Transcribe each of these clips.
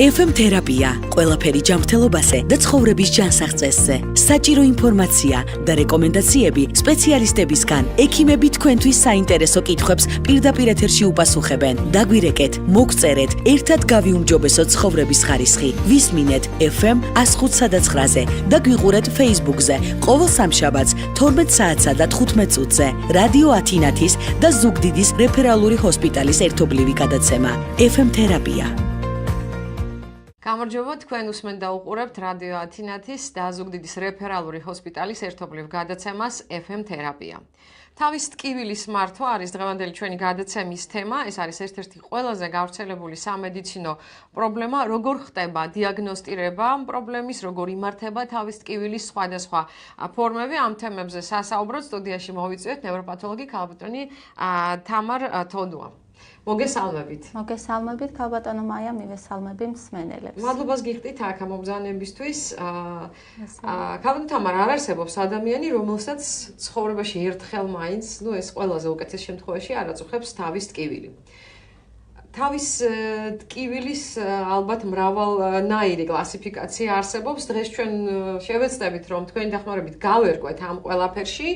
FM თერაპია, ყველაფერი ჯანმრთელობაზე და ცხოვრების ჯანსაღწესზე. საჭირო ინფორმაცია და რეკომენდაციები სპეციალისტებისგან. ექიმები თქვენთვის საინტერესო კითხვებს პირდაპირ ეთერში უპასუხებენ. დაგვირეკეთ, მოგწერეთ, ერთად გავიუმჯობესოთ ცხოვრების ხარისხი. ვისმინეთ FM 105.9-ზე და გვიყურეთ Facebook-ზე. ყოველ სამშაბათს 12 საათსა და 15 წუთზე. რადიო ათინათის და ზუგდიდის რეფერალური ჰოსპიტალის ერთობლივი გადაცემა. FM თერაპია. გამარჯობა, თქვენ უსმენთ და უყურებთ რადიო ათინათის და ზუგდიდის რეფერალური ჰოსპიტალის ერთობლივ გადაცემას FM თერაპია. თავის ტკივილის მართვა არის დღევანდელი ჩვენი გადაცემის თემა. ეს არის ერთ-ერთი ყველაზე გავრცელებული სამედიცინო პრობლემა, როგორ ხდება დიაგნოსტირება პრობლემის, როგორ იმართება თავის ტკივილის სხვადასხვა ფორმები. ამ თემებზე სასაუბროთ სტუდიაში მოვიწვიეთ ნევროპათოლოგი ქალბატონი თამარ თოდუა. მოგესალმებით. მოგესალმებით, ქალბატონო მაია, მივესალმები მსმენელებს. მადლობას გიხდით აქ მომბრძანებისთვის. ქალბატონო თამარ, არ არსებობს ადამიანი, რომელსაც ცხოვრებაში ერთხელ მაინც, ეს ყველაზე უკეთეს შემთხვევაში არ აწუხებს თავის ტკივილი. თავის ტკივილის ალბათ მრავალნაირი კლასიფიკაცია არსებობს. დღეს ჩვენ შევეცდებით, რომ თქვენი დახმარებით გავერკვეთ ამ ყველაფერში.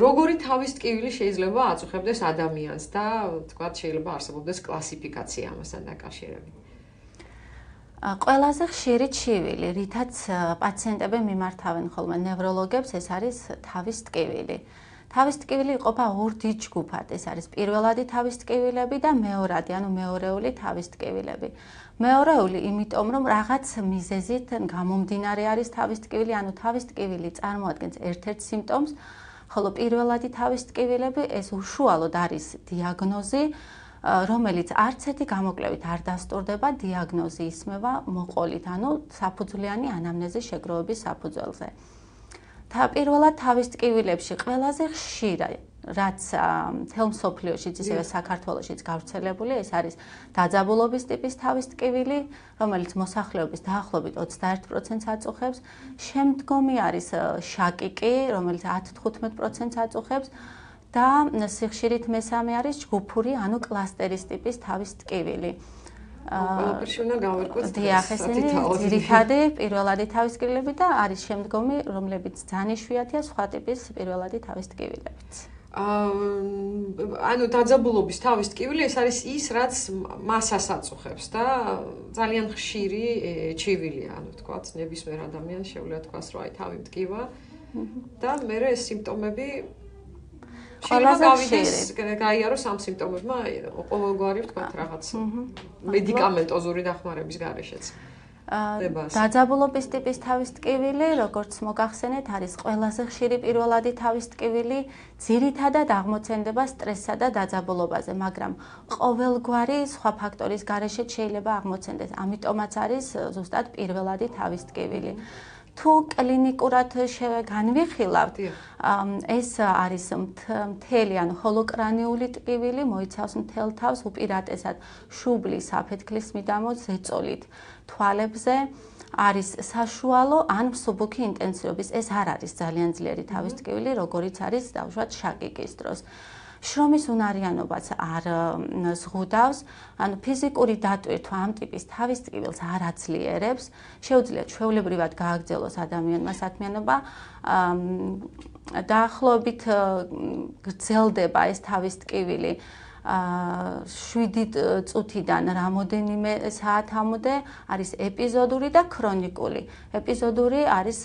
როგორი თავის ტკივილი შეიძლება აწუხებდეს ადამიანს და თქვათ შეიძლება არსებობდეს კლასიფიკაცია ამასთან დაკავშირებით. ყველაზე ხშირი ჩივილი, რითაც პაციენტები მიმართავენ ხოლმე ნევროლოგებს, ეს არის თავის ტკივილი. თავის ტკივილი იყოფა ორ დიდ ჯგუფად. ეს არის პირველადი თავის ტკივილები და მეორადი, ანუ მეორეული თავის ტკივილები. მეორეული, იმიტომ რომ რაღაც მიზეზით გამომდინარე არის თავის ტკივილი, ანუ თავის ტკივილი წარმოადგენს ერთ-ერთ სიმპტომს, ხოლო პირველადი თავის ტკივილები ეს უშუალოდ არის დიაგნოზი, რომელიც არც ერთი გამოკვლევით არ დასტურდება, დიაგნოზი ისმევა მოყოლით, ანუ საფუძვლიანი ანამნეზის შეგროვების საფუძველზე. პირველად თავის ტკივილებში ყველაზე ხშირი, რაც მთელ მსოფლიოშიც, ისევე საქართველოშიც გავრცელებული, ეს არის დაძაბულობის ტიპის თავის ტკივილი, რომელიც მოსახლეობის დაახლოებით 21%-ს აწუხებს. შემდგომი არის შაკიკი, რომელიც 10-15%-ს აწუხებს და სიხშირით მესამე არის ჯგუფური, ანუ კლასტერის ტიპის თავის ტკივილი. ყველაფერში უნდა გავერკვეთ დიახ, ესენი ძირითადი პირველადი თავის ტკივილები და არის შემდგომი, რომლებიც ძალიან იშვიათია სხვა ტიპის პირველადი თავის ტკივილებიც. ანუ დაძაბულობის თავის ტკივილი ეს არის ის, რაც მასას აწუხებს და ძალიან ხშირი ჩივილია, ანუ თქვათ, ნებისმიერ ადამიანს შეუძლია თქვას, რომ აი თავი მტკივა და მერე ეს სიმპტომები გაიაროს ამ სიმპტომებმა ყოველგვარი თქვათ რაღაც მედიკამენტოზური დახმარების გარეშეც. დაძაბულობის ტიპის თავის ტკივილი, როგორც მოგახსენეთ, არის ყველაზე ხშირი პირველადი თავის ტკივილი, ძირითადად აღმოცენდება სტრესსა და დაძაბულობაზე, მაგრამ ყოველგვარი სხვა ფაქტორის გარეშეც შეიძლება აღმოცენდეს. ამიტომაც არის ზუსტად პირველადი თავის ტკივილი. თუ კლინიკურად განვიხილავთ, ეს არის მთელი, ანუ ჰოლოკრანიული ტკივილი, მოიცავს მთელ თავს, უპირატესად შუბლის, საფეთქლის მიდამოს ზეწოლით, თვალებზე, არის საშუალო ან მსუბუქი ინტენსივობის. ეს არ არის ძალიან ძლიერი თავის ტკივილი, როგორიც არის დავუშვათ შაკიკის დროს. შრომის უნარიანობაც არ ზღუდავს, ანუ ფიზიკური დატვირთვა ამ ტიპის თავის ტკივილს არ აძლიერებს, შეუძლია ჩვეულებრივად გააგრძელოს ადამიანმა საქმიანობა, დაახლოებით გრძელდება ეს თავის ტკივილი 7 წუთიდან რამოდენიმე საათამდე, არის ეპიზოდური და ქრონიკული. ეპიზოდური არის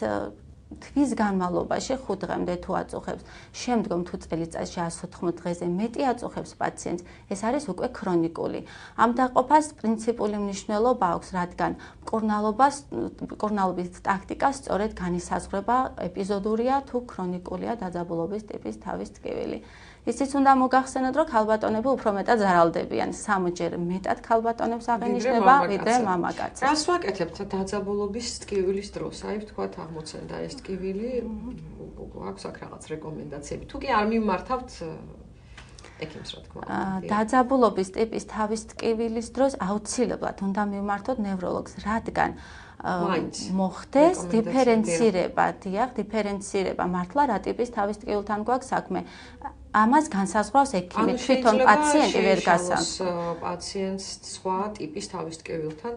თვის განმავლობაში 5 დღემდე თუ აწუხებს, შემდგომ თუ წელიწადში 180 დღეზე მეტი აწუხებს პაციენტს, ეს არის უკვე ქრონიკული. ამ დაყოფას პრინციპული მნიშვნელობა აქვს, რადგან მკურნალობის ტაქტიკა სწორედ განისაზღვრება ეპიზოდურია თუ ქრონიკულია დაძაბულობის ტიპის თავის ტკივილი. ისიც უნდა მოგახსენოთ, რომ ქალბატონები უფრო მეტად ზარალდებიან, 3-ჯერ მეტად ქალბატონებს აღენიშნება, ვიდრე მამაკაცებს. რას ვაკეთებთ დაძაბულობის ტკივილის დროს? აი ვთქვათ, აღმოცენდა ეს ტკივილი, აქვს აქ რაღაც რეკომენდაციები. თუ კი არ მიმართავთ ექიმს რა თქმა უნდა. დაძაბულობის ტიპის თავის ტკივილის დროს აუცილებლად უნდა მივმართოთ ნევროლოგს, რადგან მოხდეს დიფერენცირება, მართლა რა ტიპის თავის ტკივილთან გვაქვს საქმე. ამას განსაზღვრავს ექიმი, თვითონ პაციენტი ვერ გასცემს. პაციენტს სხვა ტიპის თავის ტკივილთან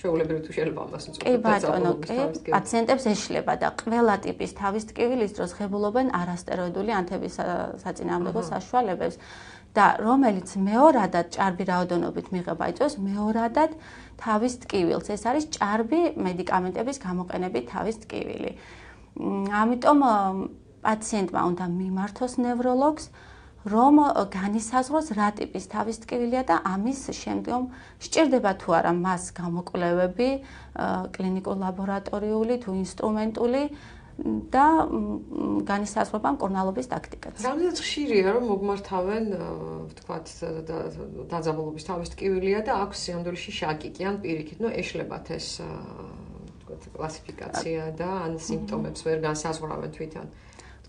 ჩვეულებრივი თუ შეიძლება ამას უწოდოთ. კი ბატონო, პაციენტებს ეშლება და ყველა ტიპის თავის ტკივილის დროს ღებულობენ არასტეროიდული ანთების საწინააღმდეგო საშუალებებს და რომელიც მეორადად ჭარბი რაოდენობით მიღება იწვევს მეორადად თავის ტკივილს. ეს არის ჭარბი მედიკამენტების გამოყენებით თავის ტკივილი. ამიტომ პაციენტმა უნდა მიმართოს ნევროლოგს, რომ განისაზღვროს რა ტიპის თავის ტკივილია და ამის შემდგომ სჭირდება თუ არა მას გამოკვლევები, კლინიკურ ლაბორატორიული თუ ინსტრუმენტული და განისაზღვრება მკურნალობის ტაქტიკაც. რამდენად ხშირია რომ მოგმართავენ, ვთქვათ, დაძაბულობის თავის ტკივილია და აქვს სინამდვილეში შაკი კი ან პირიქით, ეშლებათ ეს კლასიფიკაცია და ან სიმპტომებს ვერ განსაზღვრავენ თვითონ.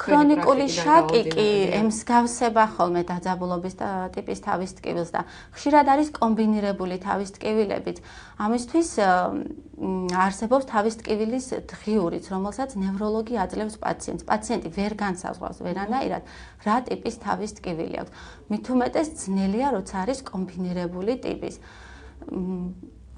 ქრონიკული შაკი კი ემსგავსება ხოლმე დაძაბულობის ტიპის თავის ტკივილს და ხშირად არის კომბინირებული თავის ტკივილებით. ამისთვის არსებობს თავის ტკივილის დღიურიც, რომელსაც ნევროლოგი აძლევს პაციენტს. პაციენტი ვერ განსაზღვრავს ვერანაირად რა ტიპის თავის ტკივილი აქვს. მით უმეტეს ძნელია, როცა არის კომბინირებული ტიპის.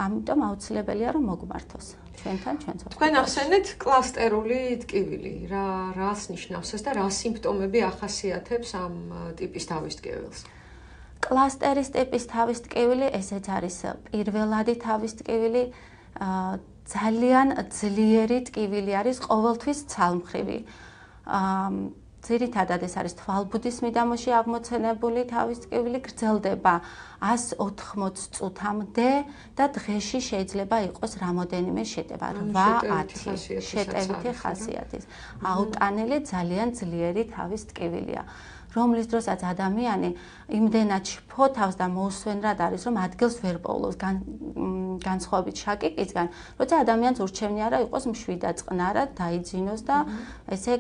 ამიტომ აუცილებელია რომ მოგმართოს ჩვენთან ჩვენც. თქვენ ახსენეთ კლასტერული ტკივილი. რას ნიშნავს ეს და რა სიმპტომები ახასიათებს ამ ტიპის თავის ტკივილს? კლასტერის ტიპის თავის ტკივილი, ესეც არის პირველადი თავის ტკივილი, ძალიან ძლიერი ტკივილი არის, ყოველთვის ცალმხრივი. ძირითადად ეს არის თვალბუდის მიდამოში აღმოცენებული თავის ტკივილი, გრძელდება 180 წუთამდე და დღეში შეიძლება იყოს რამოდენიმე შეტევა, 8-10 შეტევითი ხასიათის. აუტანელი ძალიან ძლიერი თავის ტკივილია, რომლის დროსაც ადამიანი იმდენად შფოთავს და მოусვენრად არის, რომ ადგილს ვერ პოულობს განსხვავებით შაკიკისგან, როცა ადამიანს ურჩევნია რა იყოს მშვიდად წყნარად დაიძინოს და ესე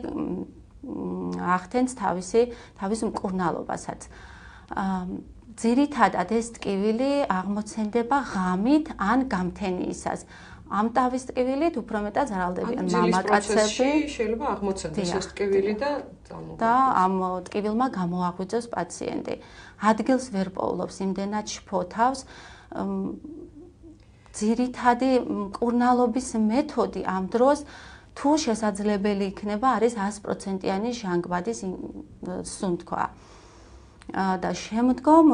ახდენს თავის მკურნალობასაც. ძირითადად ეს ტკივილი აღმოცენდება ღამით ან გამთენიისას. ამ თავის ტკივილით უფრო მეტად ზარალდებიან მამაკაცები. შეიძლება აღმოცენდეს ეს ტკივილი და ამ ტკივილმა გამოაღვიძოს პაციენტი. ადგილს ვერ პოულობს, იმდენად შფოთავს. ძირითადი მკურნალობის მეთოდი ამ დროს თუ შესაძლებელი იქნება არის 100%-იანი ჟანგბადის სუნთქვა. და შემდგომ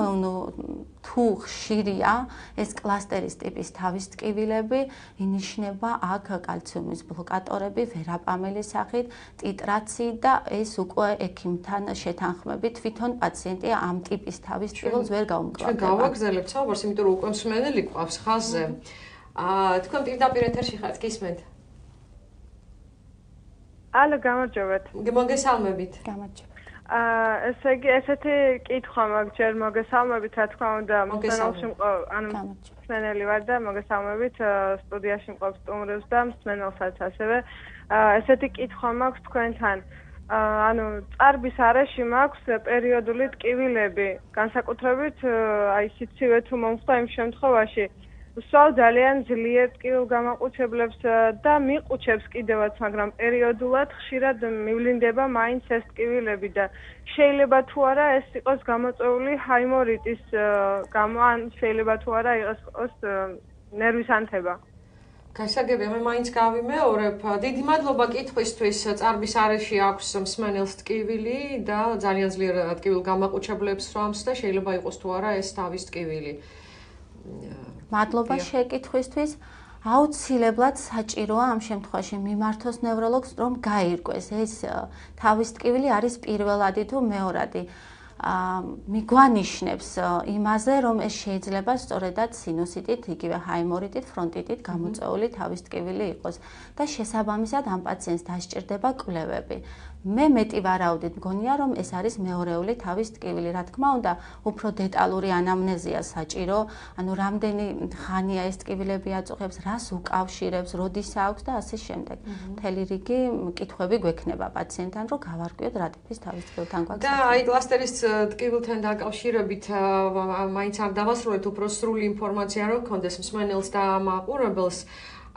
თუ ხშირია ეს კლასტერის ტიპის თავის ტკივილები, ინიშნება აქ კალციუმის ბლოკატორები, ვერაპამელის სახით, ტიტრაციით და ეს უკვე ექიმთან შეთანხმებით თვითონ პაციენტი ამ ტიპის თავის ტკივილს ვერ გაუმკლავდება. ჩვენ გავაგზავნებთ საუბარს, იმიტომ რომ უკვე მსმენელი გვყავს ხაზზე. თქვენ პირდაპირ ეთერში ხართ, გისმენთ? ალო, გამარჯობათ. მოგესალმებით. გამარჯობა. ესე იგი, ესეთი კითხვა მაქვს ჯერ მოგესალმებით, რა თქმა უნდა, მსმენელი ვარ და მოგესალმებით სტუდიაში მყოფ სტუმრებს და მსმენელსაც ასევე. ესეთი კითხვა მაქვს თქვენთან. წარბის არეში მაქვს პერიოდული ტკივილები, განსაკუთრებით აი სიცივე თუ მომხდა იმ შემთხვევაში, ვსვავ ძალიან ძლიერ ტკივილ გამაყუჩებლებს და მიყუჩებს კიდევაც, მაგრამ პერიოდულად ხშირად მივლინდება მაინც ეს ტკივილები და შეიძლება თუ არა ეს იყოს გამოწვეული ჰაიმორიტის გამო, ან შეიძლება თუ არა იყოს ნერვის ანთება. გასაგებია, მე მაინც გავიმეორებ. დიდი მადლობა კითხვისთვის. წარბის არეში აქვს მსმენელს ტკივილი და ძალიან ძლიერ ტკივილ გამაყუჩებლებს სვამს და შეიძლება იყოს თუ არა ეს თავის ტკივილი. მადლობა შეკითხვისთვის. აუცილებლად საჭიროა ამ შემთხვევაში მიმართოს ნევროლოგს, რომ გაირკვეს ეს თავის ტკივილი არის პირველადი თუ მეორადი. მიგვანიშნებს იმაზე, რომ ეს შეიძლება სწორედად სინუსიტით, იგივე ჰაიმორიტით, ფრონტიტით გამოწვეული თავის ტკივილი იყოს და შესაბამისად ამ პაციენტს დასჭირდება კვლევები. მე მეტი ვარაუდით მგონია, რომ ეს არის მეორეული თავის ტკივილი. რა თქმა უნდა, უფრო დეტალური ანამნეზია საჭირო, ანუ რამდენი ხანია ეს ტკივილები აწუხებს, რას უკავშირებს, როდის აქვს და ასე შემდეგ. მთელი რიგი კითხვები გვექნება პაციენტთან, რომ გავარკვიოთ რა ტიპის თავის ტკივილთან გვაქვს. და აი კლასტერის ტკივილთან დაკავშირებით მაინც არ დავასრულეთ უფრო სრული ინფორმაცია რომ გქონდეს მსმენელს და მაყურებელს.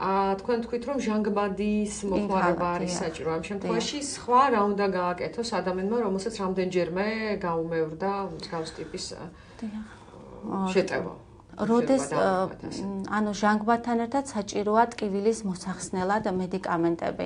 თქვენ თქვით რომ ჟანგბადის მოხმარება არის საჭირო ამ შემთხვევაში სხვა რა უნდა გააკეთოს ადამიანმა რომელსაც რამდენჯერმე გაუმევრდა მსგავს ტიპის შეტევა როდეს ანუ ჟანგბადთან ერთად საჭიროა ტკივილის მოსახსნელად მედიკამენტები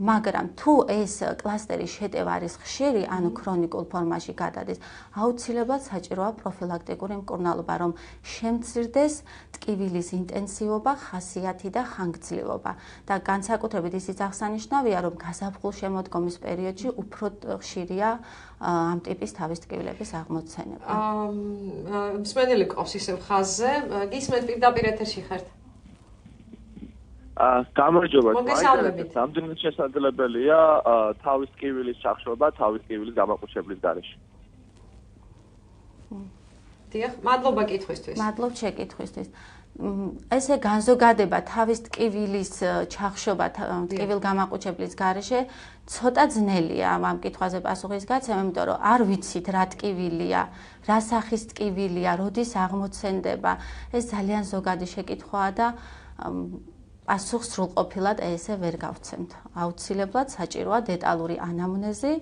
მაგრამ თუ ეს კლასტერის შეტევა არის ხშირი, ანუ ქრონიკულ ფორმაში გადადის, აუცილებლად საჭიროა პროფილაქტიკური მკურნალობა, რომ შემცირდეს ტკივილის ინტენსივობა, ხასიათი და ხანგრძლივობა. და განსაკუთრებით ისიც აღსანიშნავია, რომ გაზაფხულ შემოდგომის პერიოდში უფრო ხშირია ამ ტიპის თავის ტკივილების აღმოცენება. მსმენელი ყავს ისევ ხაზზე, გისმენთ პირდაპირ ეთერში ხართ? გამარჯობა, მოგესალმებით. რამდენად შესაძლებელია თავის ტკივილის ჩახშობა თავის ტკივილის გამაყუჩებლის გარეშე? დიახ, მადლობა კითხვისთვის. მადლობ შეკითხვისთვის. ესე განზოგადება თავის ტკივილის ჩახშობა ტკივილ გამაყუჩებლის გარეშე ცოტა ძნელია ამ კითხვაზე პასუხის გაცემა, იმიტომ რომ არ ვიცით რა ტკივილია, რა სახის ტკივილია, როდის აღმოცენდება. ეს ძალიან ზოგადი შეკითხვაა და პასუხს სრულყოფილად ესე ვერ გავცემთ. აუცილებლად საჭიროა დეტალური ანამნეზი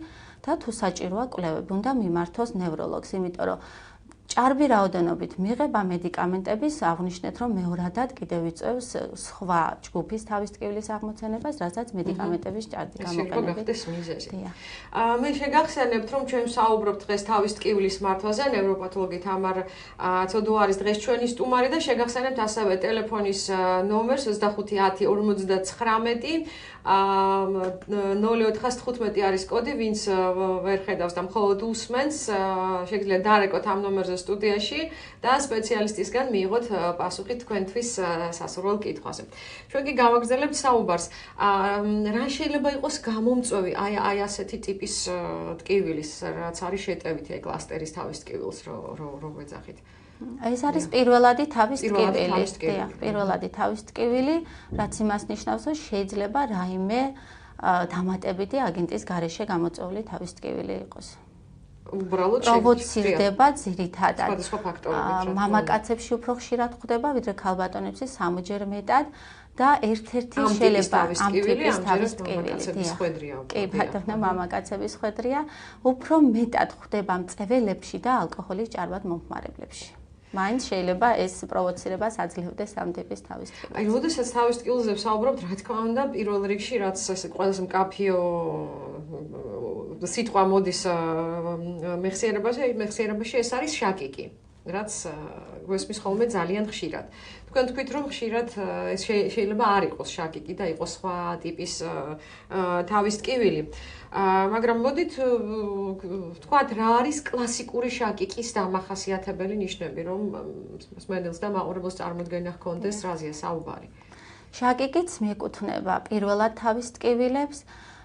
და თუ საჭიროა კვლევები, უნდა მიმართოს ნევროლოგს, იმიტომ რომ ჭარბი რაოდენობით მიღება მედიკამენტების აღნიშნეთ, რომ მეორადად კიდევ იწვევს სხვა ჯგუფის თავის ტკივილის აღმოცენებას, რასაც მედიკამენტების ჭარბი გამოყენებით. მე შეგახსენებთ, რომ ჩვენ საუბრობთ დღეს თავის ტკივილის მართვაზე, ნევროპათოლოგი თამარ თოდუა არის დღეს ჩვენი სტუმარი და შეგახსენებთ ასევე ტელეფონის ნომერს 25 10 59 0415 არის კოდი, ვინც ვერ ხედავს და მხოლოდ უსმენს, შეგიძლიათ დარეკოთ ამ ნომერზე სტუდიაში და სპეციალისტისგან მიიღოთ პასუხი თქვენთვის სასურველ კითხვაზე. ჩვენ კი გავაგრძელებთ საუბარს. რა შეიძლება იყოს გამომწვევი აი ასეთი ტიპის ტკივილის, რაც არის შეტევითი აი კლასტერის თავის ტკივილს რო ვეძახით. ეს არის პირველადი თავის ტკივილი. პირველადი თავის ტკივილი, რაც იმას ნიშნავს, რომ შეიძლება რაიმე დამატებითი აგენტის გარეშე გამოწვეული თავის ტკივილი იყოს. უბრალოდ პროვოცირდება ძირითადად. სხვადასხვა ფაქტორებით. მამაკაცებში უფრო ხშირად ხდება, ვიდრე ქალბატონებში 3-ჯერ მეტად და ერთ-ერთი შეიძლება ამ ტიპის თავის ტკივილი. კი, ბატონო, მამაკაცების ხვედრია, უფრო მეტად ხდება მწველებში და ალკოჰოლის ჭარბად მომხმარებლებში. მაინც შეიძლება ეს პროვოცირებას აძლევდეს ამ ტიპის თავის ტკივილს. აი, როდესაც თავის ტკივილზე ვსაუბრობთ, რა თქმა უნდა, პირველ რიგში რაც ეს ყველაზე მკაფიო სიტყვა მოდის მეხსიერებაში, ეს არის შაკიკი, რაც გვესმის ხოლმე ძალიან ხშირად. თქვენ თქვით, რომ ხშირად ეს შეიძლება არ იყოს შაკიკი და იყოს სხვა ტიპის თავის ტკივილი. მაგრამ მოდით ვთქვათ, რა არის კლასიკური შაკიკის დამახასიათებელი ნიშნები, რომ მსმენელს და მაყურებელს წარმოდგენა ჰქონდეს, რაზეა საუბარი. შაკიკიც მიეკუთვნება პირველად თავის ტკივილებს.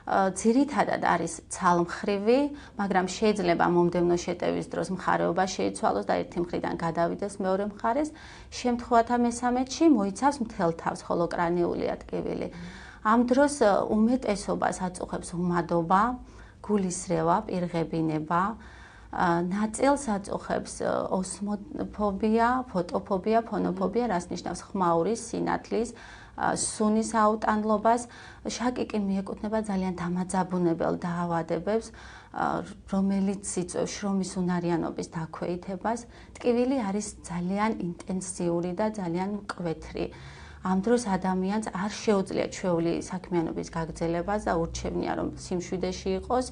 ძირითადად არის ცალმხრივი, მაგრამ შეიძლება მომდევნო შეტევის დროს მხარეობა შეიცვალოს და ერთი მხრიდან გადავიდეს მეორე მხარეს. შემთხვევათა მესამედში მოიცავს მთელ თავს, ხოლო კრანიულია ტკივილი. ამ დროს უმეტესობას აწუხებს უმადობა, გულისრევა, პირღებინება, ნაწილს აწუხებს ოსმოფობია, ფოტოფობია, ფონოფობია, რაც ნიშნავს ხმაურის, სინათლის, სუნის აუტანლობას. შაკიკი მიეკუთვნება ძალიან დამაძაბუნებელ დაავადებებს, რომელიც იწვევს შრომის უნარიანობის დაქვეითებას. ტკივილი არის ძალიან ინტენსიური და ძალიან მკვეთრი. ამ დროს ადამიანს არ შეუძლია ჩვეული საქმიანობის გაგრძელება და ურჩევნია, რომ სიმშვიდეში იყოს.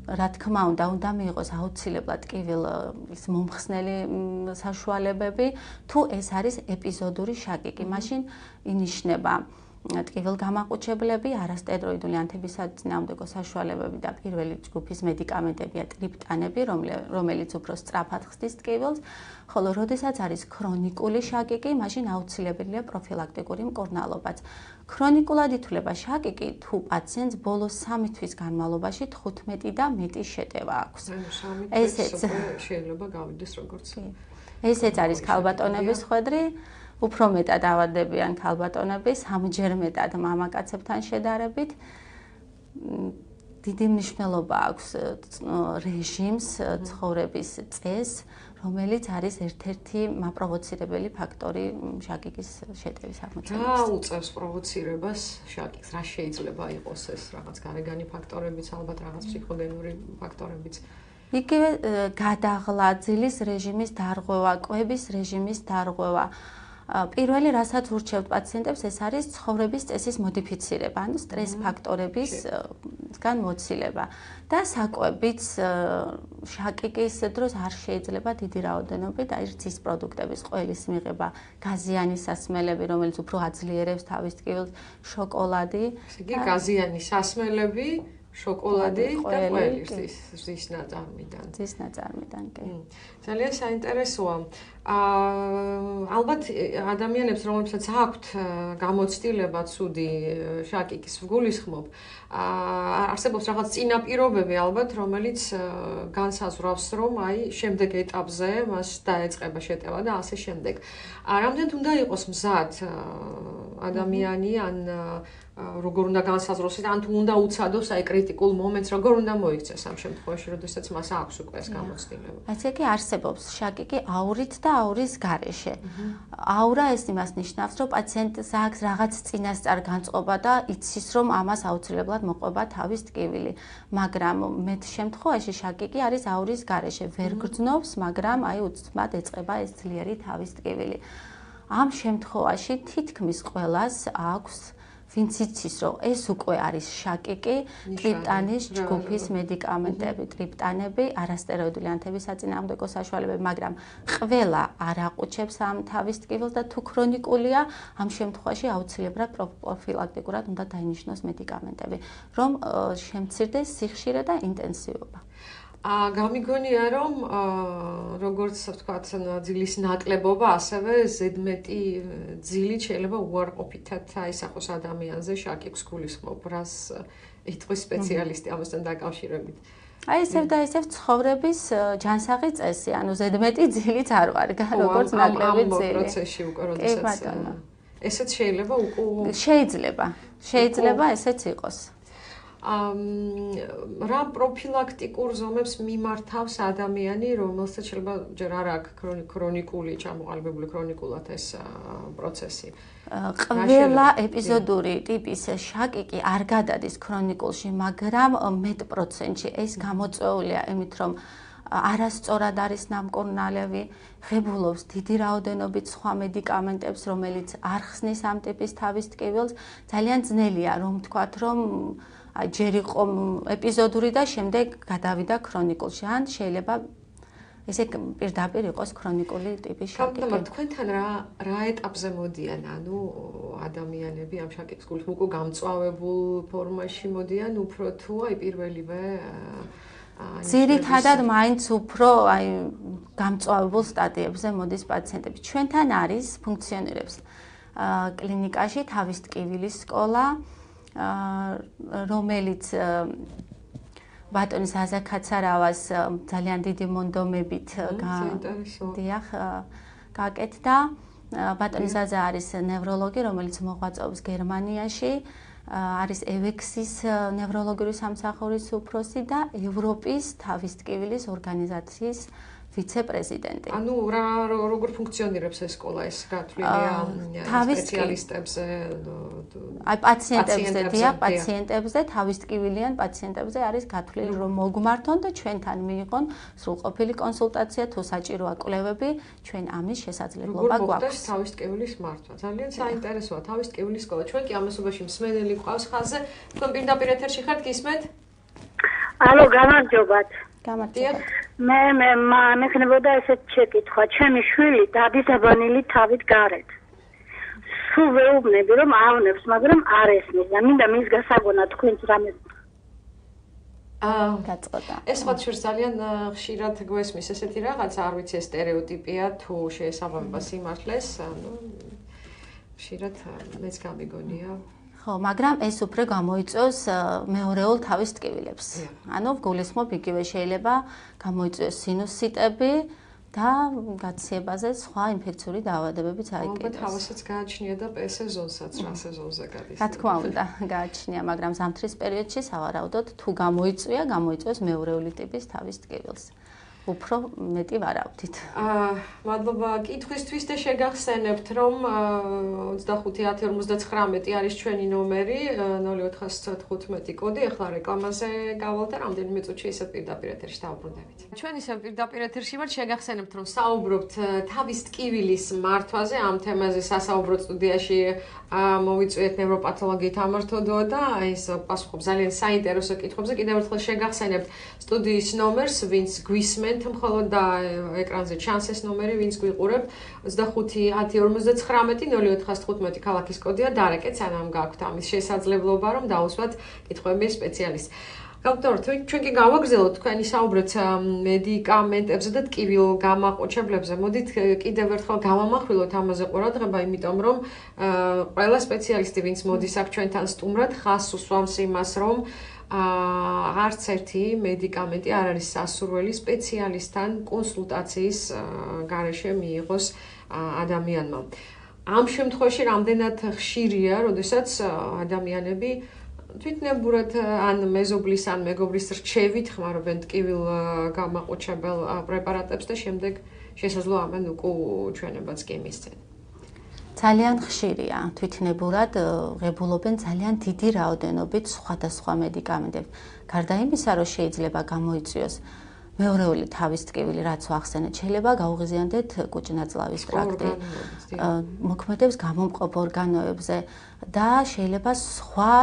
რა თქმა უნდა მიიღოს აუცილებლად ტკივილის მომხსნელი საშუალებები, თუ ეს არის ეპიზოდური შაკიკი, მაშინ ინიშნება ტკივილგამაყუჩებლები, არასტეროიდული ანთებისაწინააღმდეგო საშუალებები და პირველი ჯგუფის მედიკამენტებია ტრიპტანები, რომელიც უფრო სწრაფად ხსნის ტკივილს, ხოლო როდესაც არის ქრონიკული შაკიკი, მაშინ აუცილებელია პროფილაქტიკური მკურნალობაც. ქრონიკულად ითვლება შაკიკი, თუ პაციენტს ბოლოს 3 თვის განმავლობაში 15 და მეტი შეტევა აქვს. ესეც შეიძლება გავიდეს როგორც. ესეც არის ქალბატონების ხვედრი. უფრო მეტად ავადდებიან ქალბატონები, 3-ჯერ მეტად მამაკაცებთან შედარებით. დიდი მნიშვნელობა აქვს რეჟიმს, ცხოვრების წესს, რომელიც არის ერთ-ერთი მაპროვოცირებელი ფაქტორი შაკიკის შეტევის აღმოჩენას. რა უწევს პროვოცირებას შაკიკს? რა შეიძლება იყოს ეს რაღაც გარეგანი ფაქტორებიც, ალბათ რაღაც ფსიქოგენური ფაქტორებიც? იგივე გადაღლა, ძილის რეჟიმის დარღვევა, კვების რეჟიმის დარღვევა. პირველი, რასაც ურჩევთ პაციენტებს, ეს არის ცხოვრების წესის მოდიფიცირება, ანუ სტრეს ფაქტორებისგან მოცილება და საკვებიც შაკიკის დროს არ შეიძლება დიდი რაოდენობით აირცის პროდუქტების, ყველის მიღება, გაზიანი სასმელები, რომელიც უფრო აძლიერებს თავის ტკივილს, შოკოლადი. ესე იგი, გაზიანი სასმელები, შოკოლადი და ყველი ზის ნაწარმიდან. ზის ნაწარმიდან, კი. ძალიან საინტერესოა. ალბათ ადამიანებს, რომლებსაც აქვთ გამოცდილება ცუდი შაკიკის გულისხმობ, არსებობს რაღაც წინაპირობები ალბათ, რომელიც განსაზღვრავს, რომ აი შემდეგ ეტაპზე მას დაეწყება შეტევა და ასე შემდეგ. რამდენად უნდა იყოს მზად ადამიანი ან როგორ უნდა განსაზღვროს ან თუ უნდა უცადოს აი კრიტიკულ მომენტს, როგორ უნდა მოიქცეს ამ შემთხვევაში, როდესაც მას აქვს უკვე ეს გამოცდილება. ასე კი არსებობს შაკიკი აურით და აურის გარეშე. აურა ეს იმას ნიშნავს, რომ პაციენტს აქვს რაღაც წინასწარ განწყობა და იცის, რომ ამას აუცილებლად მოყვება თავის ტკივილი. მაგრამ მეტ შემთხვევაში შაკიკი არის აურის გარეშე, ვერ გრძნობს, მაგრამ აი უცბად ეწყება ეს ძლიერი თავის ტკივილი. ამ შემთხვევაში თითქმის ყველას აქვს ვინც იცის, რომ ეს უკვე არის შაკიკი, ტრიპტანის ჯგუფის მედიკამენტები, ტრიპტანები, არასტეროიდული ანთებისაწინააღმდეგო საშუალებები, მაგრამ ყველა არ აყუჩებს ამ თავის ტკივილს და თუ ქრონიკულია, ამ შემთხვევაში აუცილებლად პროფილაქტიკურად უნდა დაინიშნოს მედიკამენტები, რომ შემცირდეს სიხშირე და ინტენსივობა. გამიგონია, რომ როგორც ვთქვათ, ძილის ნაკლებობა, ასევე ზედმეტი ძილი შეიძლება უარყოფითად აისახოს ადამიანზე შაკიკს გულისხმობ, რას იტყვის სპეციალისტი ამასთან დაკავშირებით. აი ესევ და ესევ ცხოვრების ჯანსაღი წესი, ანუ ზედმეტი ძილიც არ ვარ, როგორც ნაკლები ძილი. ამ პროცესში უკვე როდესაც ესეც შეიძლება შეიძლება ესეც იყოს. რა პროფილაქტიკურ ზომებს მიმართავს ადამიანი, რომელსაც შეიძლება ჯერ არ აქვს ქრონიკული, ჩამოყალიბებული ქრონიკულად ეს პროცესი. ყველა ეპიზოდური ტიპის შაკიკი არ გადადის ქრონიკულში, მაგრამ მეტ პროცენტში ეს გამოწვეულია იმით, რომ არასწორად არის ნამკურნალები, ღებულობს დიდი რაოდენობით სხვა მედიკამენტებს, რომელიც არ ხსნის ამ ტიპის თავის ტკივილს, ძალიან ძნელია რომ თქვათ, რომ ჯერ იყო ეპიზოდური და შემდეგ გადავიდა ქრონიკულში. ან შეიძლება ესე პირდაპირ იყოს ქრონიკული ტიპის შაკიკი. თქვენთან რა ეტაპზე მოდიან, ანუ ადამიანები ამ შაკიკის გულისხმობ უკვე გამწვავებულ ფორმაში მოდიან, უფრო თუ აი პირველივე ძირითადად მაინც უფრო აი გამწვავებულ სტადიებზე მოდის პაციენტები. ჩვენთან არის ფუნქციონირებს კლინიკაში თავის ტკივილის სკოლა, რომელიც ბატონის აზა კაცარავას ძალიან დიდი მონდომებით გაკეთდა. ბატონის აზა არის ნევროლოგი, რომელიც მოღვაწეობს გერმანიაში, არის ევექსის ნევროლოგიური სამსახურის უფროსი და ევროპის თავის ტკივილის ორგანიზაციის ვიცე-პრეზიდენტი. ანუ როგორ ფუნქციონირებს ეს სკოლა, ეს გათვლილია სპეციალისტებზე, აი პაციენტებზე, თავის ტკივილიან პაციენტებზე არის გათვლილი, რომ მოგმართონ და ჩვენთან მიიღონ სრულყოფილი კონსულტაცია, თუ საჭიროა კვლევები, ჩვენ ამის შესაძლებლობა გვაქვს. როგორ მოხდეს თავის ტკივილის მართვა? ძალიან საინტერესოა თავის ტკივილის სკოლა. ჩვენ კი ამასობაში მსმენელი გვყავს ხაზზე. თქვენ პირდაპირ ეთერში ხართ, გისმენთ? ალო, გამარჯობათ. გამარჯობა. მე მეხნებოდა ესეთ შეკითხვა. ჩემი შვილი დადის დაბანილი თავით გარეთ. სულ ვეუბნები რომ ავნებს, მაგრამ არ ესმის და მინდა მის გასაგონა თქვენც რამე გაწყდა. ეს ხოთშურს ძალიან ხშირად გვესმის ესეთი რაღაცა, არ ვიცი, სტერეოტიპია თუ შეესაბამება სიმართლეს, ანუ ხშირად მეც გამიგონია. ხო, მაგრამ ეს უფრო გამოიწვევს მეორეულ თავის ტკივილებს. ანუ გულისხმობ იგივე შეიძლება გამოიწვიოს სინუსიტები და გაციებაზე სხვა ინფექციური დაავადებებიც აიგებს. ალბათ თავასაც გააჩნია და პ სეზონსაც რა სეზონზე გადის. რა თქმა უნდა, გააჩნია, მაგრამ ზამთრის პერიოდში სავარაუდოდ თუ გამოიწვევს მეორეული ტიპის თავის ტკივილს. უფრო მეტი ვარავდით. მადლობა კითხვისთვის და შეგახსენებთ, რომ 25-10-59 არის ჩვენი ნომერი 0415 კოდი, ახლა რეკლამაზე გავალთ და რამდენიმე წუთში ისევ პირდაპირ ეთერში დავბრუნდებით. ჩვენ ისევ პირდაპირ ეთერში ვართ, შეგახსენებთ, რომ საუბრობთ თავის ტკივილის მართვაზე, ამ თემაზე სასაუბრო სტუდიაში მოვიწვიეთ ნევროპათოლოგი თამარ თოდუა და ეს პასუხობს ძალიან საინტერესო კითხვებზე. კიდევ ერთხელ შეგახსენებთ სტუდიის ნომერს, ვინც გვისმენთ მხოლოდ და ეკრანზე ჩანს ეს ნომერი, ვინც გვიყურებთ 25-10-59 ქალაქის კოდია, დარეკეთ სანამ გაქვთ ამის შესაძლებლობა, რომ დაუსვათ კითხვები სპეციალისტს. გავდორთ, ჩვენ კი გავაგრძელოთ თქვენი საუბრეთ მედიკამენტებზე და ტკივილ გამაყუჩებლებზე. მოდით კიდევ ერთხელ გავამახვილოთ ამაზე ყურადღება, იმიტომ რომ ყველა სპეციალისტი, ვინც მოდის აქ ჩვენთან სტუმრად, ხაზს უსვამს იმას, რომ არც ერთი მედიკამენტი არ არის სასურველი სპეციალისტთან კონსულტაციის გარეშე მიიღოს ადამიანმა. ამ შემთხვევაში რამდენად ხშირია, როდესაც ადამიანები თვითნებურად ან მეზობლის ან მეგობრის რჩევით ხმარობენ ტკივილ გამაყუჩებელ პრეპარატებს და შემდეგ შესაძლოა ამან უკუჩვენებაც კი მისცენ. ძალიან ხშირია თვითნებურად ღებულობენ ძალიან დიდი რაოდენობით სხვადასხვა მედიკამენტებს. გარდა იმისა, რომ შეიძლება გამოიწვიოს მეორეული თავის ტკივილი, რაც ვახსენეთ, შეიძლება გაუღიზიანდეთ კუჭნაწლავის ტრაქტი, მოქმედებს გამომყოფ ორგანოებზე და შეიძლება სხვა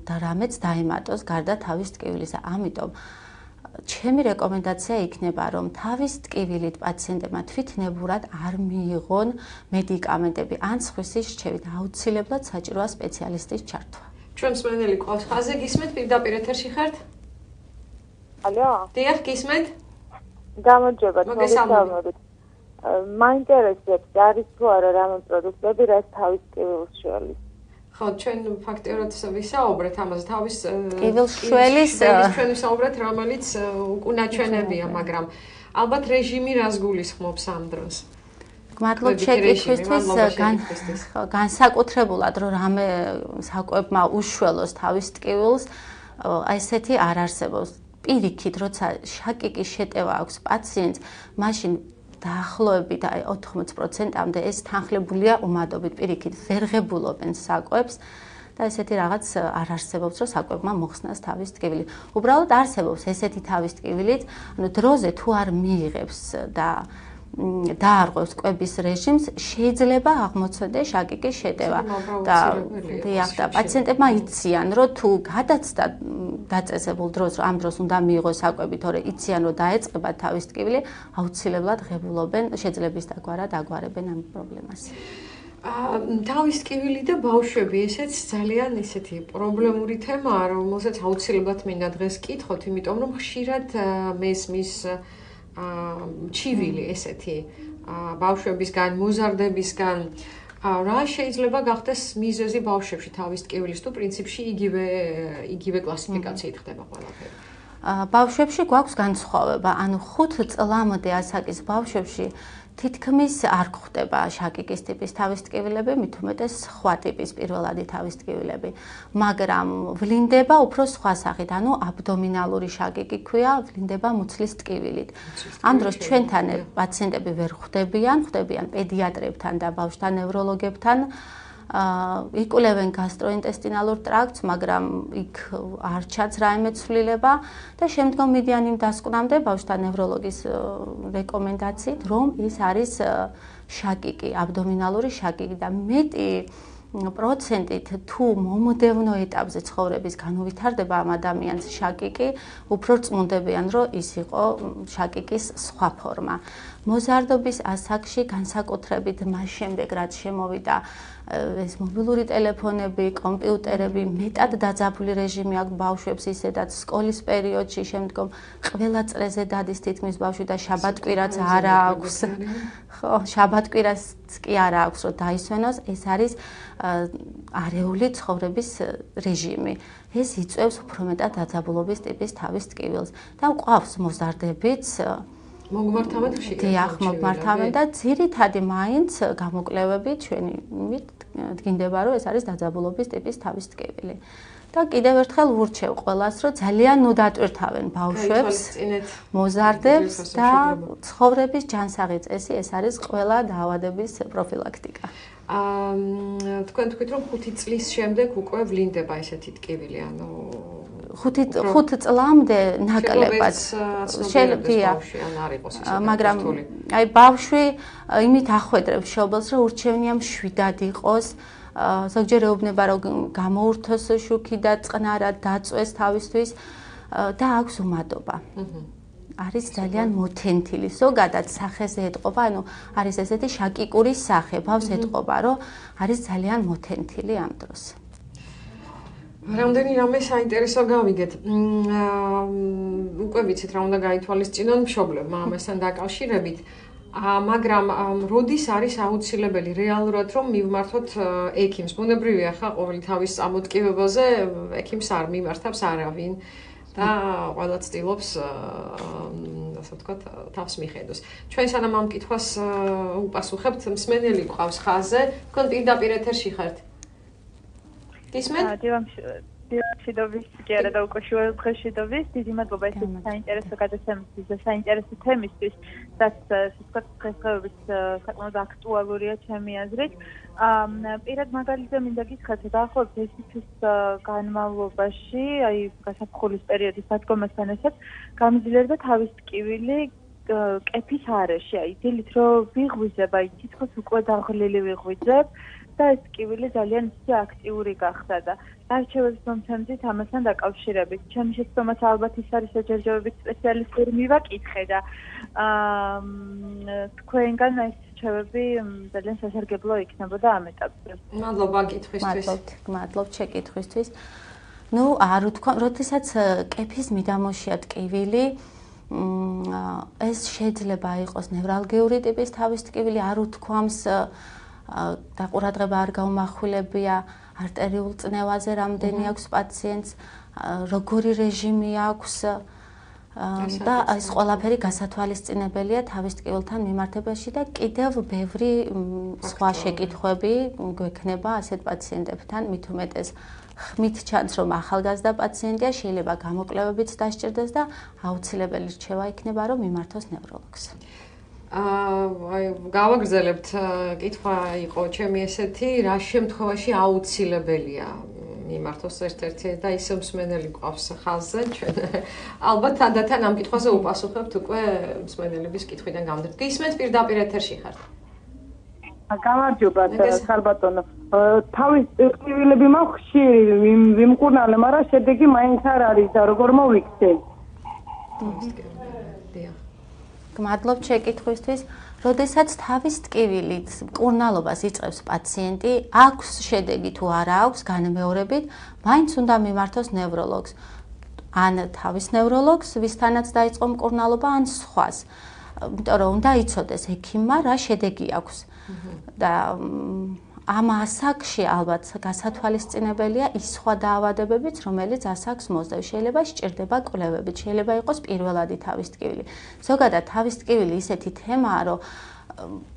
და რამეც დაემატოს გარდა თავის ტკივილისა. ამიტომ ჩემი რეკომენდაცია იქნება, რომ თავის ტკივილით პაციენტებმა თვითნებურად არ მიიღონ მედიკამენტები ან სხვისი რჩევით, აუცილებლად საჭიროა სპეციალისტის ჩართვა. ჩვენ მსმენელი ყავს ხაზე, გისმენთ პირდაპირ ეთერში ხართ? ალო? დიახ, გისმენთ? გამარჯობა, მოგესალმებით. მაინტერესებს არის თუ არა რამე პროდუქტები, რაც თავის ტკივილს შველის. ხო, ჩვენ ფაქტიურად ვისაუბრეთ ამაზე, თავის ტკივილს შველის ჩვენ ვისაუბრეთ, რომელიც უკუნაჩვენებია, მაგრამ ალბათ რეჟიმი რას გულისხმობს ამ დროს? მადლობ შეკითხვისთვის, განსაკუთრებულად რომ რამე საკვებმა უშველოს თავის ტკივილს, ესეთი არ არსებობს. პირიქით, როცა შაკიკის შეტევა აქვს პაციენტს, მაშინ დაახლოებით 80%-მდე ეს თანხლებულია უმადობით, პირიქით ვერ ღებულობენ საკვებს და ესეთი რაღაც არ არსებობს, რომ საკვებმა მოხსნას თავის ტკივილი. უბრალოდ არსებობს ესეთი თავის ტკივილით, ანუ დროზე თუ არ მიიღებს და დაარღვევს კვების რეჟიმს, შეიძლება აღმოცენდეს შაკიკის შეტევა და პაციენტებმა იციან, რომ თუ გადაცდა დაწესებულ დროს, რომ ამ დროს უნდა მიიღოს საკვები, თორე იციან, რომ დაეწყება თავის ტკივილი, აუცილებლად ღებულობენ, შეძლების დაგვარად აგვარებენ ამ პრობლემას. თავის ტკივილი და ბავშვები, ესეც ძალიან ისეთი პრობლემური თემაა, რომელსაც აუცილებლად მინდა დღეს კითხოთ, იმიტომ რომ ხშირად მესმის ჩივილი ესეთი ბავშვებისგან, მოზარდებისგან, რა შეიძლება გახდეს მიზეზი ბავშვებში თავის ტკივილის თუ პრინციპში იგივე კლასიფიკაციით ხდება ყველაფერი. ბავშვებში გვაქვს განსხვავება, ანუ 5 წლამდე ასაკის ბავშვებში თითქმის არ გვხდება შაკიკის ტიპის თავის ტკივილები, მით უმეტეს სხვა ტიპის პირველადი თავის ტკივილები, მაგრამ ვლინდება უფრო სხვა სახით, ანუ აბდომინალური შაკიკი ქვია, ვლინდება მუცლის ტკივილით. ამ დროს ჩვენთან პაციენტები ვერ ხვდებიან პედიატრებთან და ბავშვთა ნევროლოგებთან, იკვლევენ გასტროინტესტინალურ ტრაქტს, მაგრამ იქ არ ჩანს რაიმე ცვლილება და შემდგომ მიდიან იმ დასკვნამდე ბავშვთა ნევროლოგის რეკომენდაციით, რომ ის არის შაკიკი, აბდომინალური შაკიკი და მეტი პროცენტით თუ მომდევნო ეტაპზე ცხოვრების განუვითარდება ამ ადამიანს შაკიკი, უფრო წმუნდებიან, რომ ის იყო შაკიკის სხვა ფორმა. მოზარდობის ასაკში განსაკუთრებით მას შემდეგ, რაც შემოვიდა ეს მობილური ტელეფონები, კომპიუტერები, მეტად დაძაბული რეჟიმი აქვს ბავშვებს, ისედაც სკოლის პერიოდში, შემდგომ ყველა წრეზე დადის თითქმის ბავშვი და შაბათკვირაც არა აქვს. ხო, შაბათკვირას კი არა აქვს, რომ დაისვენოს, ეს არის არეული ცხოვრების რეჟიმი. ეს იწვევს უფრო მეტად დაძაბულობის ტიპის თავის ტკივილს და მყავს მოზარდებიც მოგმართავენ ხშირად. დიახ, მოგმართავენ და ძირითადი მაინც გამოკვლევები ჩვენი დგინდება, რომ ეს არის დაძაბულობის ტიპის თავის ტკივილი. და კიდევ ერთხელ ვურჩევ ყველას, რომ ძალიან ნუ დატვირთავენ ბავშვებს, მოზარდებს და ცხოვრების ჯანსაღი წესი, ეს არის ყველა დაავადების პროფილაქტიკა. თქვენ თქვით, რომ 5 წლის შემდეგ უკვე ვლინდება ესეთი ტკივილი, ანუ 5 წლამდე ნაკლებად შეიძლება მაგრამ აი ბავშვი იმით ახვედრებს მშობელს, რომ ურჩევნია მშვიდად იყოს, ზოგჯერ ეუბნება, რომ გამოურთოს შუქი და წყნარად დაწვეს თავისთვის და აქვს უმადობა. არის ძალიან მოთენთილი, ზოგადად სახეზე ეტყობა, ანუ არის ესეთი შაკიკური სახე, ბავშვს ეტყობა, რომ არის ძალიან მოთენთილი ამ დროს. რამდენი რამე საინტერესო გავიგეთ. უკვე ვიცით რა უნდა გაითვალისწინონ მშობლებმა ამასთან დაკავშირებით, მაგრამ როდის არის აუცილებელი რეალურად რომ მივმართოთ ექიმს? ბუნებრივია ხა ყოველი თავის წამოტკივებაზე ექიმს არ მიმართავს არავინ და ყველა ცდილობს ასე ვთქვათ თავს მიხედოს. ჩვენ სანამ ამ კითხვას უპასუხებთ, მსმენელი გვყავს ხაზზე, თქვენ პირდაპირ ეთერში ხართ. ისმენ? მშვიდობის კი არა და უკვე შუა დღეშიდობის დიდი მადლობა ესეთი საინტერესო გადაცემისთვის და საინტერესო თემისთვის, რაც ვთქვათ დღესდღეობით საკმაოდ აქტუალურია ჩემი აზრით. პირად მაგალითზე მინდა გითხრათ, დაახლოებით ერთი თვის განმავლობაში, აი გასაფხულის პერიოდის დადგომასთან ერთად გამიძლიერდა თავის ტკივილი კეფის არეში, აი დილით რომ ვიღვიძებ, აი თითქოს უკვე დაღლილი ვიღვიძებ და ეს ტკივილი ძალიან ისე აქტიური გახდა და არჩევებს მომცემდით ამასთან დაკავშირებით. ჩემი შეცდომაც ალბათ ის არის საჯერჯერობით სპეციალისტური მივაკითხე და თქვენგან ეს რჩევები ძალიან სასარგებლო იქნებოდა ამ ეტაპზე. მადლობა კითხვისთვის. მადლობთ შეკითხვისთვის. ნუ არ ვთქვა, როდესაც კეფის მიდამოშია ტკივილი, ეს შეიძლება იყოს ნევრალგიული ტიპის თავის ტკივილი, არ ვთქვამს და ყურადღება არ გაუმახვილებია არტერიულ წნევაზე, რამდენი აქვს პაციენტს, როგორი რეჟიმი აქვს და ეს ყველაფერი გასათვალისწინებელია თავის ტკივილთან მიმართებაში და კიდევ ბევრი სხვა შეკითხვები გვექნება ასეთ პაციენტებთან, მით უმეტეს ხმით ჩანს, რომ ახალგაზრდა პაციენტია, შეიძლება გამოკვლევებიც დასჭირდეს და აუცილებელი რჩევა იქნება, რომ მიმართოს ნევროლოგს. გავაგრძელებთ, კითხვა იყო ჩემი ესეთი, რა შემთხვევაში აუცილებელია მიმართოს ერთ-ერთი და ისევ მსმენელი გვყავს ხაზზე ჩვენ. ალბათ თანდათან ამ კითხვაზე უპასუხებთ უკვე მსმენელების კითხვიდან გამომდინარე. ისმენთ პირდაპირ ეთერში ხართ. გამარჯობა ხალბატონო. თავის ტკივილები მაქვს ხშირი ვიმკურნალე, მაგრამ შედეგი მაინც არ არის და როგორ მოვიქცე? მადლობთ შეკითხვისთვის. როდესაც თავის ტკივილით მკურნალობას იწყებს პაციენტი, აქვს შედეგი თუ არა აქვს განმეორებით, მაინც უნდა მიმართოს ნევროლოგს. ან თავის ნევროლოგს, ვისთანაც დაიწყო მკურნალობა, ან სხვას. იმიტომ რომ უნდა იცოდეს ექიმმა რა შედეგი აქვს. და ამ ასაკში ალბათ გასათვალისწინებელია ის სხვა დაავადებებიც, რომელიც ასაკს მოსდევს. შეიძლება სჭირდება კვლევებით, შეიძლება იყოს პირველადი თავის ტკივილი. ზოგადად თავის ტკივილი ისეთი თემაა, რომ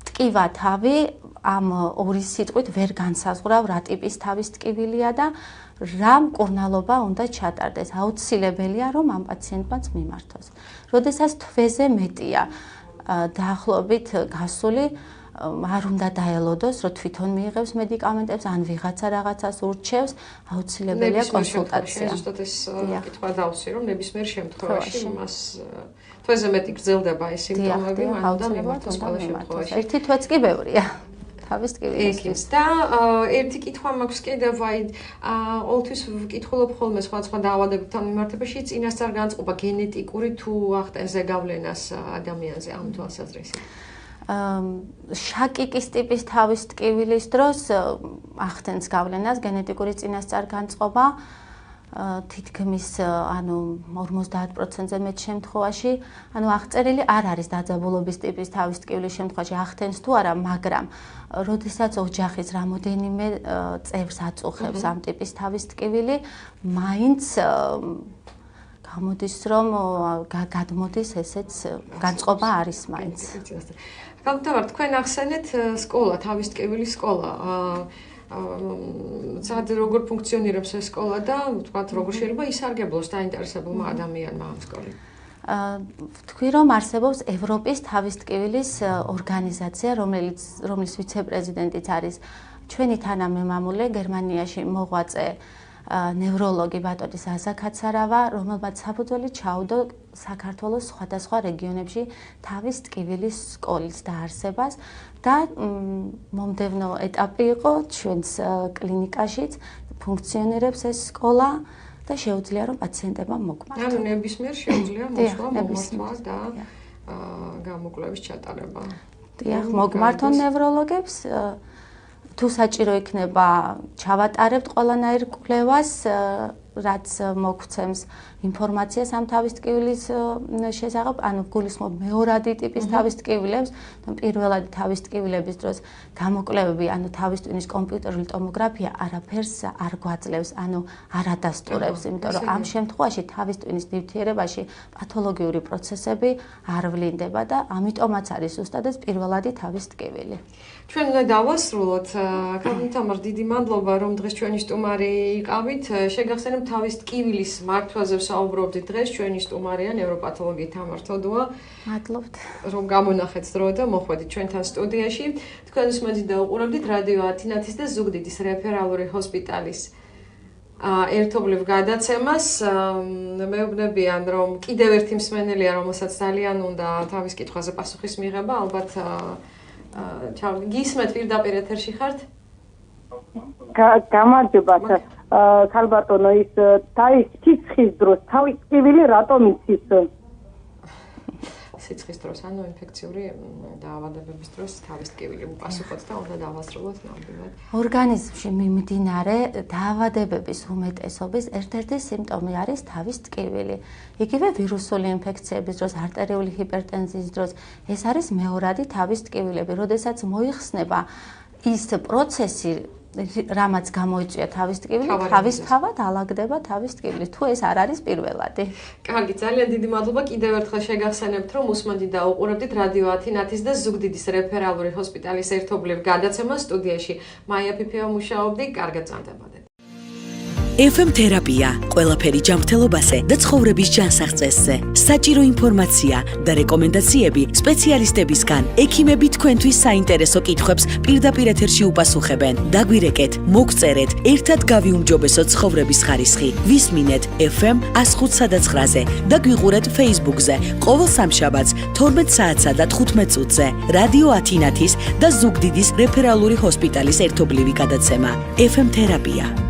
ტკივა თავი ამ ორი სიტყვით ვერ განსაზღვრავ რა ტიპის თავის ტკივილია და რა მკურნალობა უნდა ჩატარდეს. აუცილებელია რომ ამ პაციენტმაც მიმართოს. როდესაც თვეზე მეტია დაახლოებით გასული არ უნდა დაელოდოს, რომ თვითონ მიიღებს მედიკამენტებს, ან ვიღაცა რაღაცას ურჩევს, აუცილებელია კონსულტაცია. ზუსტად ეს კითხვა დავსვი, რომ ნებისმიერ შემთხვევაში მას თვეზე მეტი გრძელდება ეს სიმპტომები, მან უნდა მიმართოს ყველა შემთხვევაში. ერთი თვეც კი ბევრია. თავის ტკივილისთვის. და ერთი კითხვა მაქვს კიდევ, აი, ყოველთვის ვკითხულობ ხოლმე სხვადასხვა დაავადებებთან მიმართებაში წინასწარ განწყობა გენეტიკური თუ ახდენს ზეგავლენას ადამიანზე ამ თვალსაზრისით. შაკიკის ტიპის თავის ტკივილის დროს ახდენს გავლენას გენეტიკური წინასწარ განწყობა. თითქმის ანუ 50%-ზე მეტ შემთხვევაში, ანუ აღწერილი არ არის დაძაბულობის ტიპის თავის ტკივილის შემთხვევაში ახდენს თუ არა, მაგრამ როდესაც ოჯახის რამოდენიმე წევრს აწუხებს ამ ტიპის თავის ტკივილი, მაინც გამოდის რომ გადმოდის ესეც განწყობა არის მაინც. თამარ, თქვენ ახსენეთ სკოლა, თავის ტკივილის სკოლა. სად როგორ ფუნქციონირებს ეს სკოლა და ვთქვათ როგორ შეიძლება ისარგებლოს დაინტერესებულმა ადამიანმა ამ სკოლით? ვთქვი რომ არსებობს ევროპის თავის ტკივილის ორგანიზაცია, რომლის ვიცე-პრეზიდენტიც არის ჩვენი თანამემამულე გერმანიაში მოღვაწე ნევროლოგი ბატონი ზაზაკაცარავა, რომელმაც საფუძველი ჩაუდო საქართველოს სხვადასხვა რეგიონებში თავის ტკივილის სკოლის დაარსებას და მომდევნო ეტაპი იყო ჩვენს კლინიკაშიც ფუნქციონირებს ეს სკოლა და შეუძლია რომ პაციენტებმა მოგმართონ. ანუ ნებისმიერ შეუძლია მოსვლა, მომართვა და გამოკვლევის ჩატარება. დიახ, მოგმართონ ნევროლოგებს თუ საჭირო იქნება ჩავატარებთ ყველანაირ კვლევას, რაც მოგცემს ინფორმაციას ამ თავის ტკივილის შესახებ, ანუ გულისხმობ მეორადი ტიპის თავის ტკივილებს, პირველადი თავის ტკივილების დროს გამოკვლევები, ანუ თავის ტვინის კომპიუტერული ტომოგრაფია არაფერს არ გვაძლევს, ანუ არ ადასტურებს, იმიტომ რომ ამ შემთხვევაში თავის ტვინის ნივთიერებაში პათოლოგიური პროცესები არ ვლინდება და ამიტომაც არის ზუსტად ეს პირველადი თავის ტკივილი. ჩვენ უნდა დავასრულოთ. თამარ, დიდი მადლობა რომ დღეს ჩვენი სტუმარი იყავით. შეგახსენებ თავის ტკივილის მართვაზე საუბრობდით დღეს ჩვენი სტუმარია ნევროპათოლოგი თამარ თოდუა. მადლობთ. რომ გამონახეთ დრო და მოხვედით ჩვენთან სტუდიაში. თქვენ უსმენთ და უყურებდით რადიო ათინათის და ზუგდიდის რეფერალური ჰოსპიტალის ერთობლივ გადაცემას. მეუბნებიან რომ კიდევ ერთი მსმენელია, რომელსაც ძალიან უნდა თავის კითხვაზე პასუხის მიღება, ალბათ გისმენთ პირდაპირ ეთერში ხართ? გამარჯობა. ქალბატონო, ის თავის სიცხის დროს თავის ტკივილი რატომ იცის? სიცხის დროს, ანუ ინფექციური დაავადებების დროს თავის ტკივილი უპასუხოთ და უნდა დავასრულოთ ნამდვილად. ორგანიზმში მიმდინარე დაავადებების უმეტესობის ერთ-ერთი სიმპტომი არის თავის ტკივილი. იგივე ვირუსული ინფექციების დროს, არტერიული ჰიპერტენზიის დროს ეს არის მეორადი თავის ტკივილები, როდესაც მოიხსნება ის პროცესი რამაც გამოიწვია თავის ტკივილი, თავისთავად ალაგდება თავის ტკივილი, თუ ეს არ არის პირველადი. კარგი, ძალიან დიდი მადლობა. კიდევ ერთხელ შეგახსენებთ, რომ უსმენთ და უყურებდით რადიო ათინათის და ზუგდიდის რეფერალური ჰოსპიტალის ერთობლივ გადაცემას. სტუდიაში მაია ფიფია მუშაობდი. კარგად წამდებოდეთ. FM თერაპია, ყველაფერი ჯანმრთელობაზე და ცხოვრების ჯანსაღწესზე. საჭირო ინფორმაცია და რეკომენდაციები სპეციალისტებისგან. ექიმები თქვენთვის საინტერესო კითხვებს პირდაპირ ეთერში უპასუხებენ. დაგვირეკეთ, მოგწერეთ, ერთად გავიუმჯობესოთ ცხოვრების ხარისხი. ვისმინეთ FM 105.9-ზე და გვიყურეთ Facebook-ზე. ყოველ სამშაბათს 12 საათსა და 15 წუთზე. რადიო ათინათის და ზუგდიდის რეფერალური ჰოსპიტალის ერთობლივი გადაცემა. FM თერაპია.